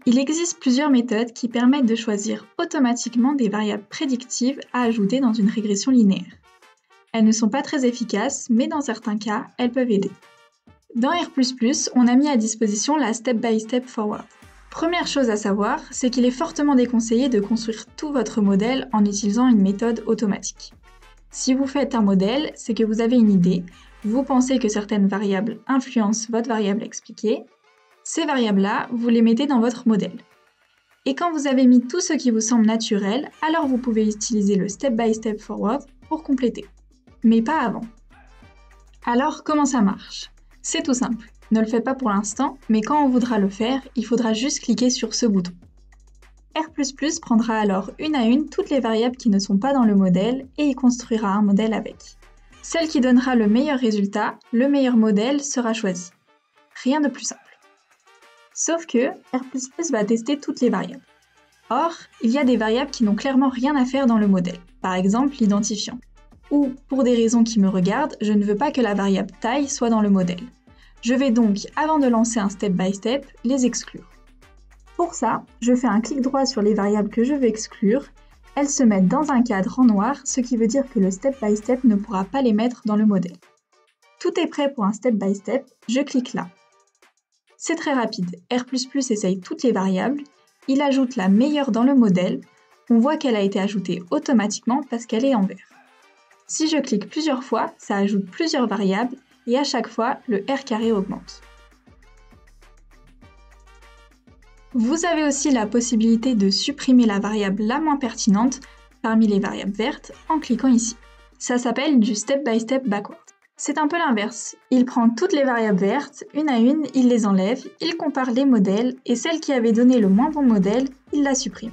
Il existe plusieurs méthodes qui permettent de choisir automatiquement des variables prédictives à ajouter dans une régression linéaire. Elles ne sont pas très efficaces, mais dans certains cas, elles peuvent aider. Dans R++, on a mis à disposition la Step by Step Forward. Première chose à savoir, c'est qu'il est fortement déconseillé de construire tout votre modèle en utilisant une méthode automatique. Si vous faites un modèle, c'est que vous avez une idée, vous pensez que certaines variables influencent votre variable expliquée. Ces variables-là, vous les mettez dans votre modèle. Et quand vous avez mis tout ce qui vous semble naturel, alors vous pouvez utiliser le Step by Step Forward pour compléter. Mais pas avant. Alors, comment ça marche ? C'est tout simple. Ne le faites pas pour l'instant, mais quand on voudra le faire, il faudra juste cliquer sur ce bouton. R++ prendra alors une à une toutes les variables qui ne sont pas dans le modèle et y construira un modèle avec. Celle qui donnera le meilleur résultat, le meilleur modèle sera choisi. Rien de plus simple. Sauf que R++ va tester toutes les variables. Or, il y a des variables qui n'ont clairement rien à faire dans le modèle, par exemple l'identifiant. Ou, pour des raisons qui me regardent, je ne veux pas que la variable taille soit dans le modèle. Je vais donc, avant de lancer un step by step, les exclure. Pour ça, je fais un clic droit sur les variables que je veux exclure. Elles se mettent dans un cadre en noir, ce qui veut dire que le step by step ne pourra pas les mettre dans le modèle. Tout est prêt pour un step by step, je clique là. C'est très rapide, R++ essaye toutes les variables, il ajoute la meilleure dans le modèle, on voit qu'elle a été ajoutée automatiquement parce qu'elle est en vert. Si je clique plusieurs fois, ça ajoute plusieurs variables et à chaque fois, le R² augmente. Vous avez aussi la possibilité de supprimer la variable la moins pertinente parmi les variables vertes en cliquant ici. Ça s'appelle du Step by Step Backward. C'est un peu l'inverse. Il prend toutes les variables vertes, une à une, il les enlève, il compare les modèles et celle qui avait donné le moins bon modèle, il la supprime.